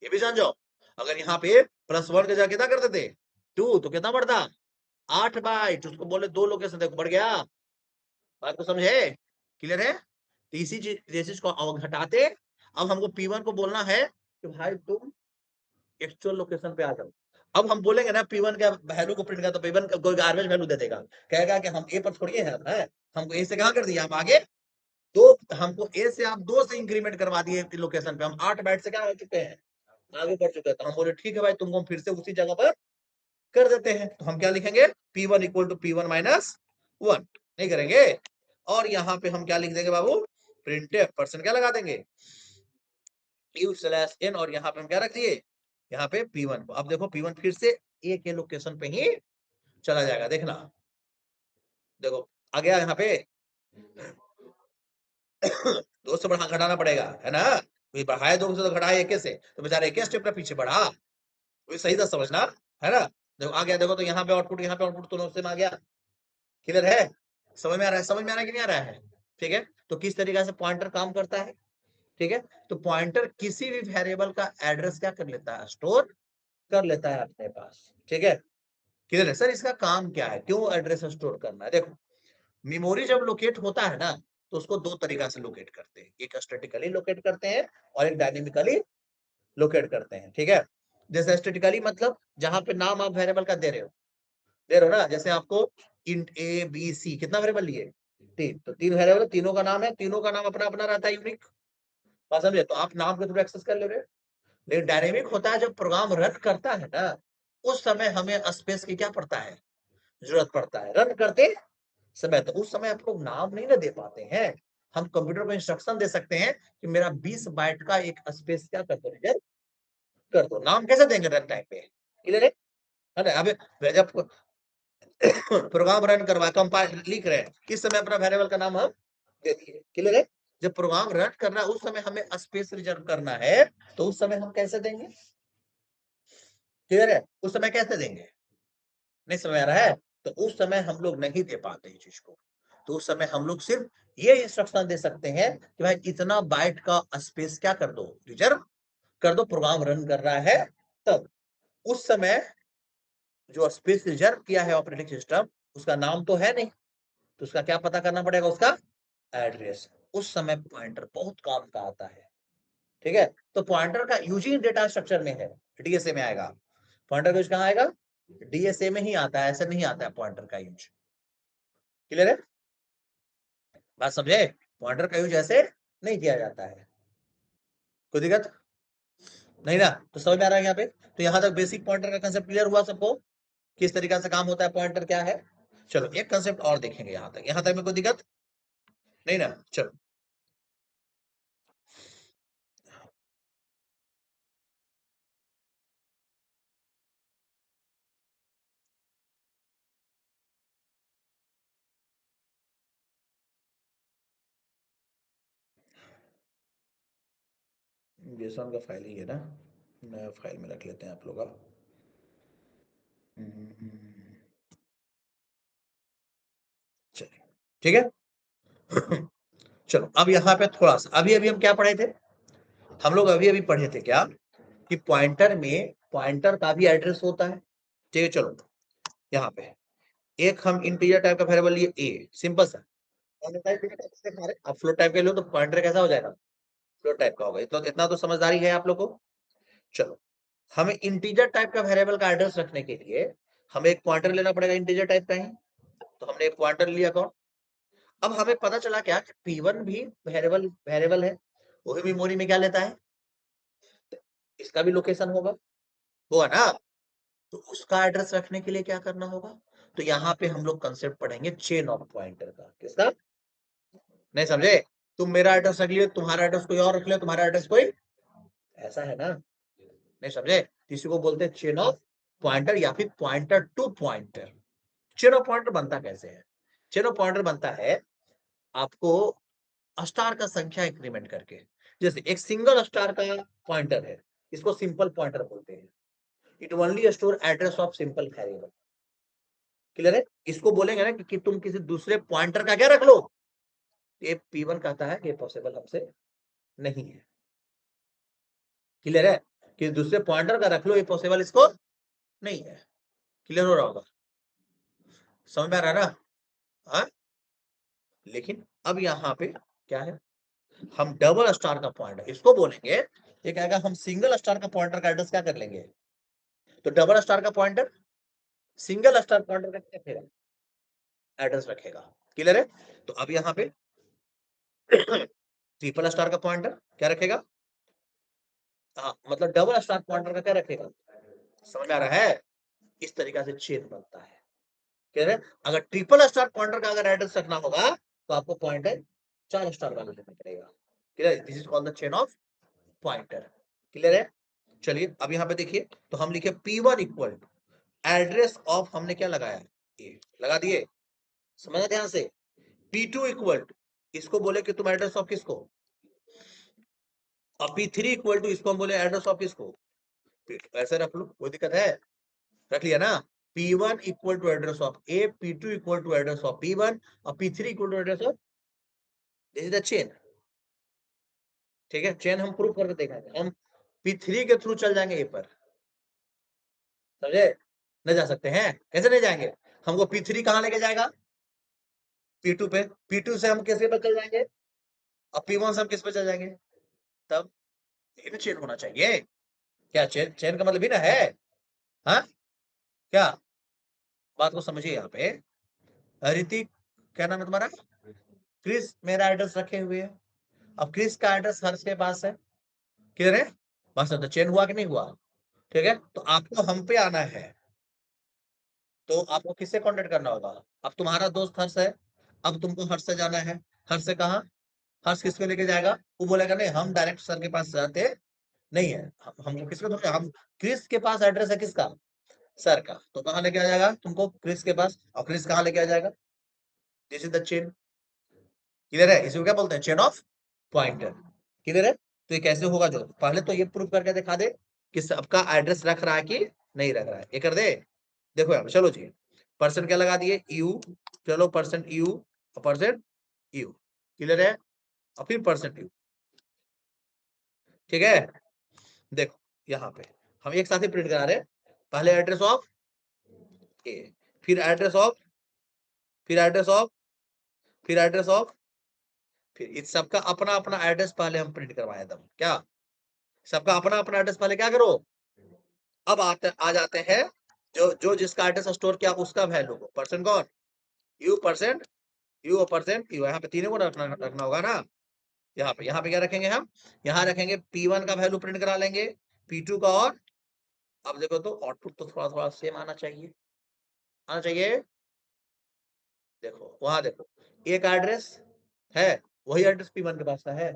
ये भी जान जाओ। अगर यहाँ पे +1 के जगह कितना कर देते 2, तो कितना बढ़ता 8 बाइट, उसको बोले 2 लोकेशन, देखो बढ़ गया। बात को समझे, क्लियर है? तो इसी चीज को घटाते, अब हमको P1 को बोलना है कि भाई तुम एक्चुअल लोकेशन पे आ जाओ। अब हम बोलेंगे ना P1 का वैल्यू को प्रिंट कर, तो P1 का कोई गार्बेज वैल्यू दे देगा, कहेगा कि हम ए पर थोड़ी है, हमको ए से कहां कर दिया, हम आगे दो, हमको ए से आप 2 से इंक्रीमेंट करवा दिए लोकेशन पे, हम 8 बाइट से क्या हो चुके हैं, आगे बढ़ चुके हैं। तो हम बोले ठीक है भाई, तुमको हम फिर से उसी जगह पर कर देते हैं, तो हम क्या लिखेंगे, P1 equal to P1 minus 1, नहीं करेंगे, और यहाँ पे हम क्या लिख देंगे बाबू, प्रिंटफ पर्सन क्या लगा देंगे, u/n, और यहाँ पे हम क्या रख दिए, यहाँ पे P1 को। अब देखो P1 फिर से ए के लोकेशन पे ही चला जाएगा, देखना, देखो आ गया यहाँ पे 2 से बढ़ा घटाना पड़ेगा, है ना, बढ़ाए 2 से तो घटाए 1 से, तो बेचारा 1 स्टेप का पीछे बढ़ा, तो सही था समझना, है ना। देखो आ गया, देखो तो यहाँ पे आउटपुट, यहाँ पे आउटपुट दोनों सेम आ गया। क्लियर है, समझ में आ रहा है, समझ में आ रहा है कि नहीं आ रहा है? ठीक है, तो किस तरीके से पॉइंटर काम करता है, ठीक है, तो पॉइंटर किसी भी वेरिएबल का एड्रेस क्या कर लेता है, स्टोर कर लेता है अपने पास। ठीक है, क्लियर है? सर इसका काम क्या है, क्यों एड्रेस स्टोर करना है? देखो, मेमोरी जब लोकेट होता है ना, तो उसको 2 तरीका से लोकेट करते हैं, एक स्टैटिकली लोकेट करते हैं और एक डायनेमिकली लोकेट करते हैं। ठीक है, जैसे स्टैटिकली मतलब जहां पे नाम आप वेरिएबल का दे रहे हो ना, जैसे आपको इंट ए बी सी कितना वेरिएबल लिए, 3, तो 3 वेरिएबल, तीनों का नाम है, तीनों का नाम अपना अपना रहता है यूनिक, बात समझे, तो आप नाम के थ्रू एक्सेस कर ले रहे हो। लेकिन डायनेमिक होता है जब प्रोग्राम रन करता है ना, उस समय हमें स्पेस की क्या पड़ता है, जरूरत पड़ता है, रन करते समय, तो उस समय आप लोग नाम नहीं ना दे पाते हैं, हम कंप्यूटर को इंस्ट्रक्शन दे सकते हैं कि मेरा 20 बाइट का एक स्पेस क्या कर दो, रिजर्व कर दो। नाम कैसे देंगे रन टाइम पे, क्लियर है ना। अब जब प्रोग्राम रन करवा कंपाइल लिख रहे हैं, इस समय अपना वेरिएबल का नाम हम दे दिए, क्लियर है। जब प्रोग्राम रन करना है उस समय हमें स्पेस रिजर्व करना है, तो उस समय हम कैसे देंगे, क्लियर है, उस समय कैसे देंगे, नहीं समझ आ रहा है, तो उस समय हम लोग नहीं दे पाते इस चीज को, तो उस समय हम लोग सिर्फ ये इंस्ट्रक्शन दे सकते हैं कि भाई इतना बाइट का स्पेस क्या कर दो, रिजर्व कर दो, प्रोग्राम रन कर रहा है तब। उस समय जो स्पेस रिजर्व किया है ऑपरेटिंग सिस्टम, उसका नाम तो है नहीं, तो उसका क्या पता करना पड़ेगा, उसका एड्रेस। उस समय पॉइंटर बहुत काम का आता है, ठीक है, तो पॉइंटर का यूजिंग डेटा स्ट्रक्चर में है, डीएसए में आएगा, पॉइंटर का यूज कहाँ आएगा, डीएसए में ही आता है, ऐसे नहीं आता है पॉइंटर का यूज, क्लियर है, बात समझे, पॉइंटर का यूज ऐसे नहीं किया जाता है, कोई दिक्कत नहीं ना, तो समझ में आ रहा है यहाँ पे। तो यहाँ तक बेसिक पॉइंटर का कंसेप्ट क्लियर हुआ सबको, किस तरीके से काम होता है, पॉइंटर क्या है। चलो एक कंसेप्ट और देखेंगे, यहां तक में कोई दिक्कत नहीं ना? चलो जेसन का फाइल ही है ना, नया फाइल में रख लेते हैं आप लोग का। चलिए ठीक है। चलो अब यहाँ पे थोड़ा सा अभी अभी हम क्या पढ़े थे, हम लोग अभी अभी पढ़े थे क्या कि पॉइंटर में पॉइंटर का भी एड्रेस होता है। ठीक है, चलो यहाँ पे एक हम इंटीजर टाइप का वेरिएबल लिए ए, सिंपल सा। अब फ्लोट टाइप के लो तो पॉइंटर कैसा हो जाएगा, फ्लोट टाइप का होगा। इतना तो समझदारी है आप लोग को। चलो हमें इंटीजर टाइप का वेरिएबल का एड्रेस रखने के लिए हमें एक पॉइंटर लेना पड़ेगा इंटीजर टाइप का ही। तो हमने एक पॉइंटर लिया कौन, अब हमें पता चला क्या कि P1 भी वेरिएबल वेरिएबल है, वो भी मेमोरी में क्या लेता है, इसका भी लोकेशन होगा, होगा ना। तो उसका एड्रेस रखने के लिए क्या करना होगा, तो यहाँ पे हम लोग कंसेप्ट पढ़ेंगे चेन ऑफ पॉइंटर का। किसका, नहीं समझे? तुम मेरा एड्रेस रख लियो, तुम्हारा एड्रेस कोई और रख लियो, तुम्हारा एड्रेस कोई, ऐसा है ना, नहीं समझे? किसी को बोलते हैं चेन ऑफ पॉइंटर या फिर pointer to pointer. Chain of pointer बनता कैसे है, चेन ऑफ पॉइंटर बनता है आपको स्टार का संख्या इंक्रीमेंट करके। जैसे एक सिंगल स्टार का पॉइंटर है, इसको सिंपल पॉइंटर बोलते हैं। It only store address of simple variable. Clear है? इसको बोलेंगे ना कि तुम किसी दूसरे पॉइंटर का क्या रख लो, ये P1 कहता है कि पॉसिबल हमसे नहीं है। क्लियर है? कि दूसरे पॉइंटर का रख लो, ये पॉसिबल इसको नहीं है। क्लियर हो रहा होगा, समझ में आ रहा है ना? हाँ, लेकिन अब यहाँ पे क्या है, हम डबल स्टार का पॉइंटर इसको बोलेंगे, ये कहेगा हम सिंगल स्टार का पॉइंटर का एड्रेस क्या कर लेंगे, तो डबल स्टार का पॉइंटर सिंगल स्टार पॉइंटर का क्या रखेगा, एड्रेस रखेगा। क्लियर है? तो अब यहाँ पे ट्रिपल स्टार का पॉइंटर क्या रखेगा, हाँ मतलब डबल स्टार पॉइंटर का क्या रखेगा, समझ में आ रहा है? इस तरीका से चेन बनता है। क्लियर है? अगर ट्रिपल स्टार पॉइंटर का अगर एड्रेस रखना होगा तो आपको पॉइंटर 4 स्टार वाला लेना पड़ेगा। Clear, this is called the chain of pointer. Clear है? चलिए अब यहाँ पे देखिए, तो हम लिखे P1 equal to address of, हमने क्या लगाया, ये लगा दिए, समझना ध्यान से। P2 इक्वल टू, इसको बोले कि तुम एड्रेस ऑफ किसको, और P3 इक्वल टू इसको हम बोले एड्रेस ऑफ किसको, ऐसे रख लो, कोई दिक्कत है? रख लिया ना। P1 equal to address of A, P2 equal to address of P1 और P3 equal to address of, this is the chain. ठीक है, चेन हम प्रूव करके देखेंगे, हम P3 के थ्रू चल जाएंगे ए पर, समझे? नहीं जा सकते हैं, कैसे नहीं जाएंगे, हमको P3 कहाँ लेके जाएगा, P2 पे, P2 से हम किसके पे चल जाएंगे, और P1 से हम किस पे चल जाएंगे, तब ये चेन होना चाहिए। क्या चेन, चेन का मतलब ही ना है, हाँ क्या, बात को समझिए यहाँ पे। ऋतिक, क्या नाम है तुम्हारा, क्रिस मेरा एड्रेस रखे हुए है, अब क्रिस का एड्रेस हर्ष के पास है। क्लियर है? बस तो चेन हुआ कि नहीं हुआ? ठीक है, तो आपको हम पे आना है, तो आपको किससे कांटेक्ट करना होगा, अब तुम्हारा दोस्त हर्ष है, अब तुमको हर्ष से जाना है, हर्ष से कहा, हर्ष किसको लेके जाएगा, वो बोलेगा नहीं हम डायरेक्ट सर के पास जाते नहीं है, हमको किसको तो हम, क्रिस के पास एड्रेस है किसका, सर का, तो कहाँ लेके आ जाएगा तुमको, क्रिस के पास, और क्रिस कहाँ लेके आ जाएगा, this is the chain. Clear है? इसको क्या बोलते हैं, चेन ऑफ पॉइंटर। क्लियर है? तो ये कैसे होगा, जो पहले तो ये प्रूव करके दिखा दे कि सबका एड्रेस रख रहा है कि नहीं रख रहा है, ये कर दे। देखो यहाँ पे, चलो जी, परसेंट क्या लगा दिए, यू, चलो परसेंट यू और परसेंट यू। क्लियर है? और फिर परसेंट यू। ठीक है, देखो यहाँ पे हम एक साथ ही प्रिंट करा रहे हैं, पहले एड्रेस ऑफ ए, फिर एड्रेस ऑफ, फिर एड्रेस ऑफ, फिर एड्रेस ऑफ, फिर इस सबका अपना अपना एड्रेस पहले हम प्रिंट करवाए एकदम क्या, सबका अपना अपना एड्रेस पहले क्या करो, अब आते आ जाते हैं जो जो जिसका एड्रेस स्टोर किया उसका वैल्यू को, परसेंट कौन, यू परसेंट यू और परसेंट यू, यहाँ पे तीनों को रखना होगा ना। यहाँ पे क्या रखेंगे हम, यहाँ रखेंगे P1 का वैल्यू प्रिंट करा लेंगे, P2 का, और अब देखो तो आउटपुट तो थोड़ा थोड़ा सेम आना चाहिए, आना चाहिए। देखो वहां देखो, एक एड्रेस है, वही एड्रेस P1 के पास का है।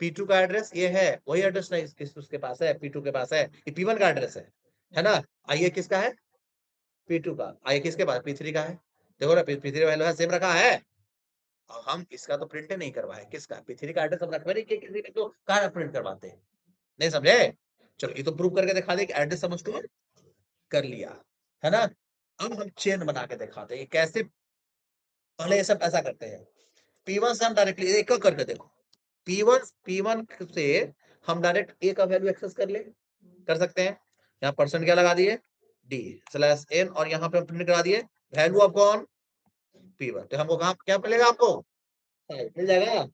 P2 का एड्रेस ये है, वही एड्रेस नहीं उसके पास है, P2 के पास है। ये P1 का एड्रेस है ना। आइए किसका है, P2 का। आइए किसके पास, P3 का है। देखो ना P3 वैल्यू है, सेम रखा है। और हम इसका तो प्रिंट नहीं करवाए, किसका, P3 का एड्रेस हम रखवा नहीं किसी ने, तो कहाँ प्रिंट करवाते हैं। नहीं समझे। चलो ये तो प्रूव करके दिखा दे कि एड्रेस हम स्टोर कर लिया, है ना। अब हम चेन बना के दिखाते हैं कैसे। पहले ये सब ऐसा करते हैं, P1 से हम डायरेक्टली एक करके देखो। P1 से हम डायरेक्ट ए का वैल्यू एक्सेस कर ले, कर सकते हैं। यहाँ परसेंट क्या लगा दिए, D/N, और यहाँ पे प्रिंट करा दिए वैल्यू ऑफ कौन, P1। तो हमको कहाँ क्या मिलेगा, आपको मिल जाएगा।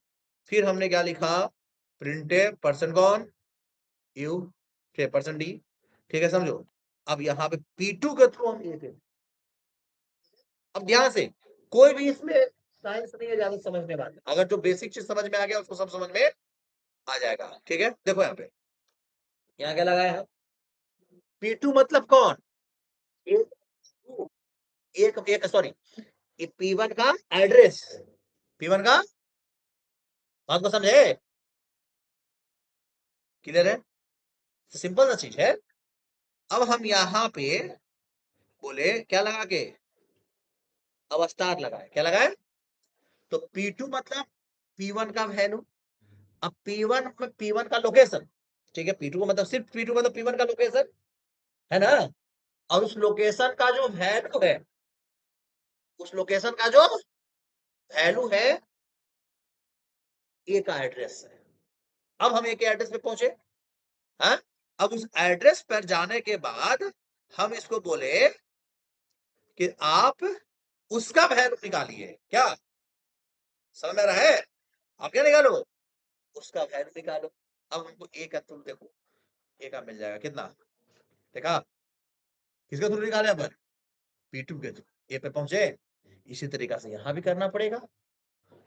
फिर हमने क्या लिखा, प्रिंट परसेंट कौन, यू, परसेंट डी। ठीक है, समझो। अब यहाँ पे P2 के थ्रू हम ये, अब ध्यान से, कोई भी इसमें साइंस नहीं है ज्यादा समझने वाला, अगर जो बेसिक चीज समझ में आ गया उसको सब समझ में आ जाएगा। ठीक है, देखो यहाँ पे, यहाँ क्या लगाया है, P2 मतलब कौन, एक एक, एक सॉरी, P1 का एड्रेस, P1 का, बात को समझे, क्लियर है, सिंपल सा चीज है। अब हम यहाँ पे बोले क्या लगा के, अब स्टार लगाए, क्या लगाए, तो P2 मतलब P1 का वैल्यू। अब P1 में P1 का लोकेशन, ठीक है, P2 का मतलब सिर्फ P2 मतलब P1 का लोकेशन, है ना। और उस लोकेशन का जो वैल्यू है, उस लोकेशन का जो वैल्यू है, ए का एड्रेस है। अब हम ए के एड्रेस पे पहुंचे, हाँ। अब उस एड्रेस पर जाने के बाद हम इसको बोले कि आप उसका वैल्यू निकालिए, क्या समझ में रहा है, आप क्या निकालो, उसका वैल्यू निकालो। अब हमको ए का थ्रू देखो, ए का मिल जाएगा कितना, देखा, किसका थ्रू निकाले अपन, P2 के थ्रू ए पे पहुंचे। इसी तरीका से यहां भी करना पड़ेगा,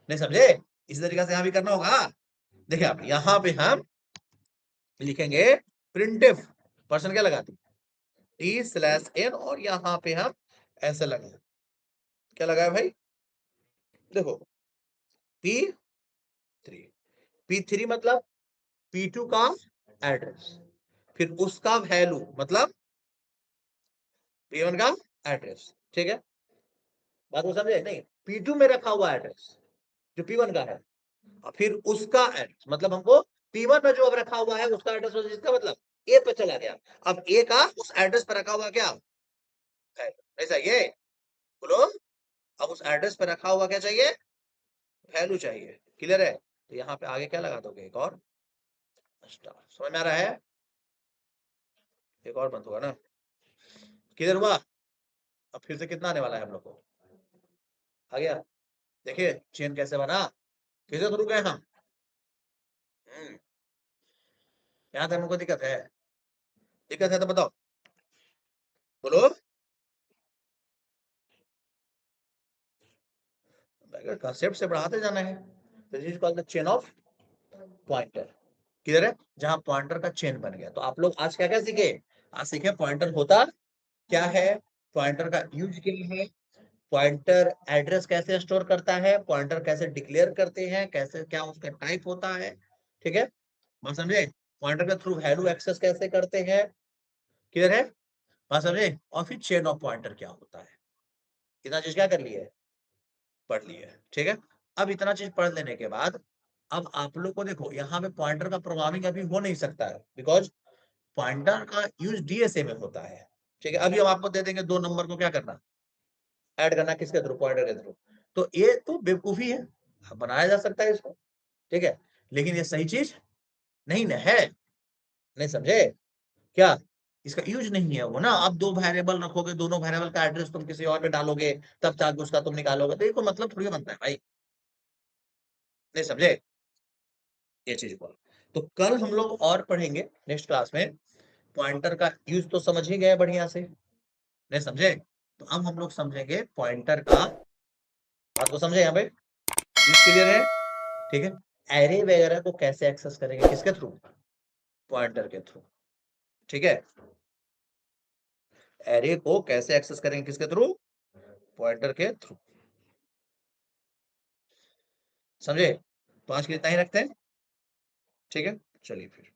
नहीं समझे, इसी तरीका से यहां भी करना होगा। देखिए आप यहां पे हम लिखेंगे प्रिंटफ, पर्सन क्या लगा दी, T/N, और यहां पे हम ऐसे लगाए, क्या लगाया भाई, देखो P3, P3 मतलब P2 का एड्रेस, फिर उसका वैल्यू मतलब P1 का एड्रेस। ठीक है, बात को समझे, नहीं P2 में रखा हुआ एड्रेस जो P1 का है, और फिर उसका एड्रेस मतलब हमको P1 में जो अब रखा हुआ है उसका एड्रेस, जिसका मतलब ए पे चला गया। अब ए का उस एड्रेस पर रखा हुआ क्या है, ऐसा ये बोलो। अब उस एड्रेस पर रखा हुआ क्या चाहिए, वैल्यू चाहिए, क्लियर है। तो यहाँ पे आगे क्या लगा दोगे, एक और स्टार, समझ में आ रहा है, एक और बंद होगा ना, क्लियर हुआ। अब फिर से कितना आने वाला है हम लोग को, आ गया। देखिए चेन कैसे बना, किसे थ्रू गए हम, यहाँ तक हमको दिक्कत है, दिक्कत है तो बताओ, बोलो। कंसेप्ट से बढ़ाते जाना है, तो this is called the chain of pointer, clear है, जहां पॉइंटर का चेन बन गया। तो आप लोग आज क्या क्या सीखे, आज सीखे पॉइंटर होता क्या है, पॉइंटर का यूज क्या है, पॉइंटर एड्रेस कैसे स्टोर करता है, पॉइंटर कैसे डिक्लेयर करते हैं, कैसे क्या उसका टाइप होता है, ठीक है, बात समझे, पॉइंटर के थ्रू वैल्यू एक्सेस कैसे करते हैं, क्लियर है, बात समझे। और फिर चेन ऑफ पॉइंटर क्या होता है, इतना चीज क्या कर लिए, पढ़ लिए, ठीक है। अब इतना चीज पढ़ लेने के बाद अब आप लोग को देखो यहाँ पे पॉइंटर का प्रोग्रामिंग अभी हो नहीं सकता है, बिकॉज पॉइंटर का यूज डीएसए में होता है, ठीक है। अभी हम आपको दे देंगे 2 नंबर को क्या करना, ऐड करना, किसके थ्रू, पॉइंटर के थ्रू। तो ये तो बेवकूफी है, बनाया जा सकता है इसको, ठीक है, लेकिन ये सही चीज नहीं न है, नहीं समझे क्या, इसका यूज नहीं है वो ना। अब 2 वेरिएबल रखोगे, दोनों वेरिएबल का एड्रेस तुम किसी और में डालोगे, तब जाके उसका तुम निकालोगे, तो ये कोई मतलब थोड़ी बनता है भाई, नहीं समझे ये चीज को। तो कल हम लोग और पढ़ेंगे नेक्स्ट क्लास में, पॉइंटर का यूज तो समझ ही गए बढ़िया से, नहीं समझे। तो अब हम लोग समझेंगे पॉइंटर का, बात को समझे यहाँ पे, यूज क्लियर है, ठीक है। एरे वगैरह को कैसे एक्सेस करेंगे, किसके थ्रू, पॉइंटर के थ्रू, ठीक है। एरे को कैसे एक्सेस करेंगे, किसके थ्रू, पॉइंटर के थ्रू, समझे? तो आज के लिए इतना ही रखते हैं। ठीक है? चलिए फिर।